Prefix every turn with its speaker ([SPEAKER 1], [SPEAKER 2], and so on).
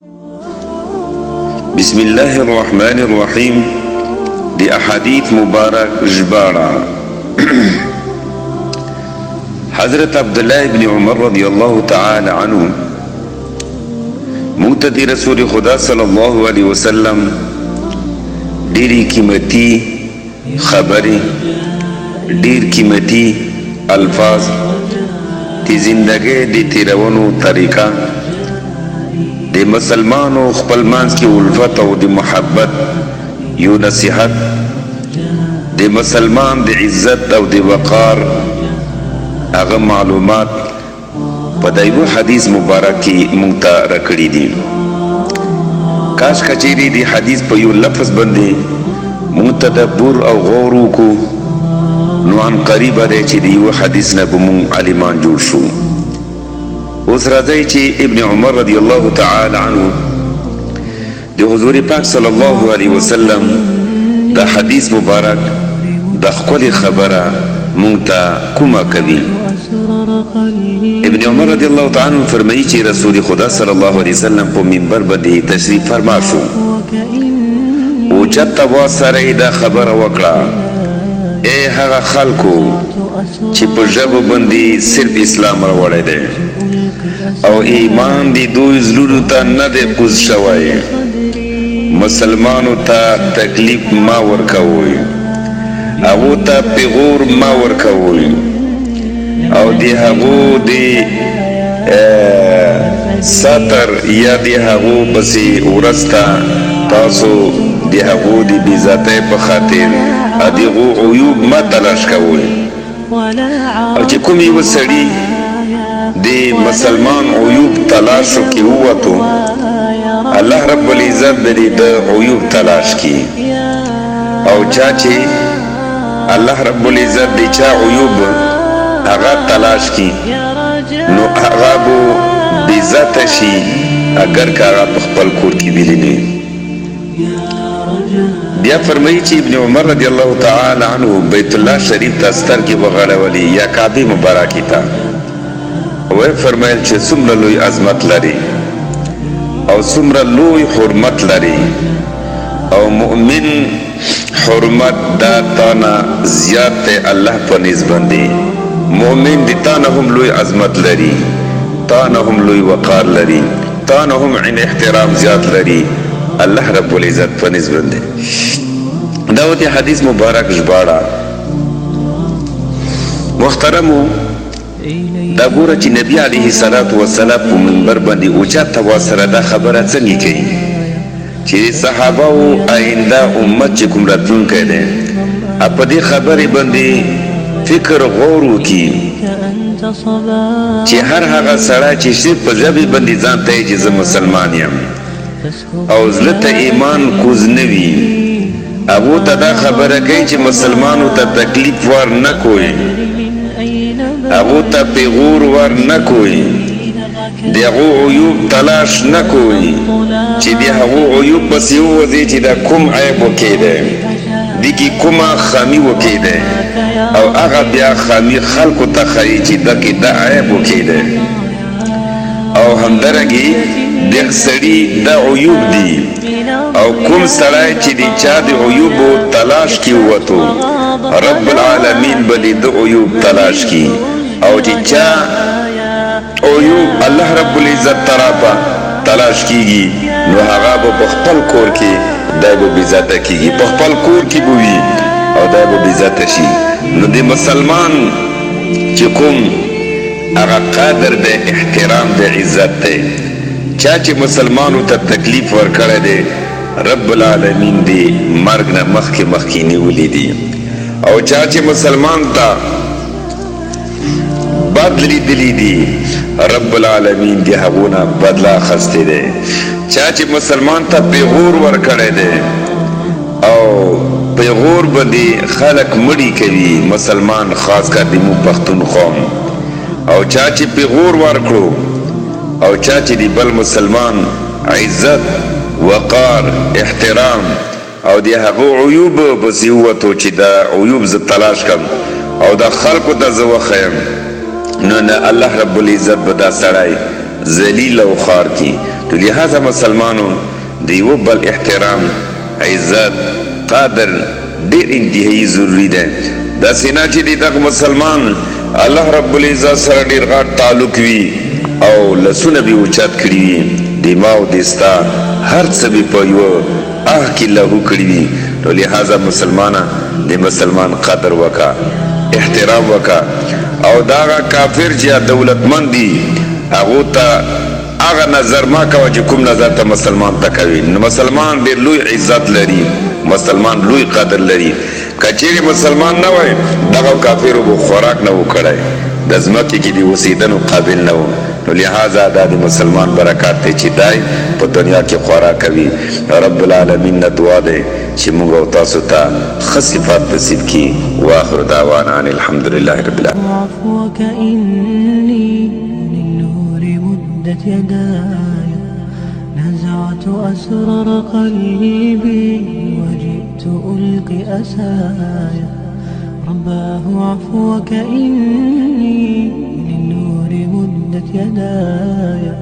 [SPEAKER 1] بسم الله الرحمن الرحيم. دي أحاديث مبارك جبارة. حضرت عبد الله بن عمر رضي الله تعالى عنه مقتدي رسول خدا صلى الله عليه وسلم ډېرې قیمتي خبرې، ډېر قیمتي الفاظ، د زندګۍ د تیرونو طریقه، د مسلمانو خپل منځ کې الفت او د محبت یو نصیحت، د مسلمان د عزت او د وقار هغه معلومات په د یو حدیث مبارک کې مونږ ته راکړي دي. کاش کچېرې د حدیث په یو لفظ باندې مونږ تدبر او غور وکړو نو عن قریبه دی چې د یو حدیث نه به مونږ عالمان جوړ شو. اوس راځئ چې ابن عمر رضی الله تعالی عنه د حضور پاک صلی الله علیه وسلم د حدیث مبارک د ښکلې خبره مونږ ته کومه کوي. ابن عمر رضی الله تعالی عنه فرمایي چې رسول خدا صلی الله علیه وسلم په منبر باندې تشریف فرما شو. اوچت اواز سره یې دا خبره وکړه: ای هغه خلکو چې په ژبو باندې صرف اسلام راوړی دی او ایمان دی دوی زړونو ته نه دی کوز شوی، مسلمانو ته تکلیف ما ورکوئ، هغو ته پیغور ما ورکوئ او د هغو د ساتر یا د هغو پسې ورسته تاسو د هغو د بېعزتۍ په خاطر د هغو عیوب ما تلاش کوئ. او چې کوم یو سړي د مسلمان عیوب تلاشو کې ووتو، الله رب العزت د عیوب تلاش کی، او چا چې الله رب العزت د چا عیوب هغه تلاش کی نو هغه به بېعزت شي اگر که هغه په خپل کور کې ویلي نه. بیا فرمایي چې ابن عمر رضی الله تعالی عنه بیت الله شریف ته سترګې وغړولې یا کعبې مبارکې ته، وی فرمایل چې څومره لوی عظمت لري او څومره لوی حرمت لري او مؤمن حرمت دا تانا زیات دی الله په نسبت باندې. مؤمن دی تانا هم لوی عظمت لري، تانا هم لوی وقار لري، تانا هم عین احترام زیات لري الله رب العزت په نسبت باندې. دا د حدیث مبارک ژباړه. محترمو، دا ګوره چې نبی علیه الصلاة والسلام په منبر باندې اوچت اواز سره دا خبره څنګه کوي چې صحابه او آینده امت چې کوم راتلونکی دی په دې خبرې باندې فکر غور وکړي چې هر هغه سړی چې صرف په ژبې باندې ځان ته یې چې زه مسلمان یم او زړه ته ایمان کوز نه وي، هغو ته دا خبره کوي چې مسلمانو ته تکلیف ور نه کوئ، هغو ته پیغور ور نه کوئ، د هغو عیوب تلاش نه کوئ چې د هغو عیوب پسې ووځئ چې دا کوم عیب وکې دی، دې کې کومه خامي وکې دی او هغه بیا خامي خلکو ته ښایي چې دا کې دا عیب وکې دی. او همدارنګې د سړي دا عیوب دي او کوم سړی چې د چا د عیوبو تلاش کې ووتو رب العالمین به د عیوب تلاش کی، او چې چا عیوب الله رب العزت طرفه تلاش کیږي نو هغه به په خپل کور کې دی به بېعزته کیږي، په خپل کور کې به وي او دی به بېعزته شي. نو د مسلمان چې کوم هغه قدر د احترام د عزت دی، چا چې مسلمانو ته تکلیف ورکړی دی رب العالمین دی مرګ نه مخکې مخکې نیولی دی، او چا چې مسلمان ته بد لیدلی دی رب العالمین دی هغو نه بدله اخیستی دی. چا چې مسلمان ته پیغور ورکړی دی او پیغور باندې خلک مړي کوي، مسلمان خاص کر د موږ پښتون قوم، او چا چې پیغور ورکړو او چا چې د بل مسلمان عزت وقار احترام او د هغو عیوب پسې ووتو چې دا عیوب زه تلاش کړم او دا خلکو ته زه وښیم نو نه الله رب العزت به دا سړی ذلیل او خوار کی. تو لہذا مسلمانو دیو بل احترام عزت قدر ډیر انتهایی ضروری ده دا سینا چې دی دغه مسلمان الله رب العزت سره ډیر غټ تعلق وي او لسونه به اوچت کړي وي دماغ دستا هر څه به په یو کې له کړي وي نو لہذا مسلمانه د مسلمان قدر وکا احترام وکا او داغه کافر چې دولتمند دي هغه ته هغه نظر ما کوي چې کوم نظر ته مسلمان ته کوي نو مسلمان ډیر لوی عزت لري مسلمان لوی قدر لري کچېری مسلمان نه وای دغه کافرو بو خوراک نه وکړای د ځمکې کې دی وسیدنو قابل نه و نو لہذا دا د مسلمان برکات ته چې دای په دنیا کې خوراک کوي رب العالمین نه دعا ده چې موږ او تاسو ته ښه صفات نصیب کړي واخر دعوانا ان الحمد لله رب العالمین
[SPEAKER 2] عفوك إني للنور مدت يداي نزعت أسرار قلبي وجئت ألقي أسايا رباه عفوك إني للنور مدت يداي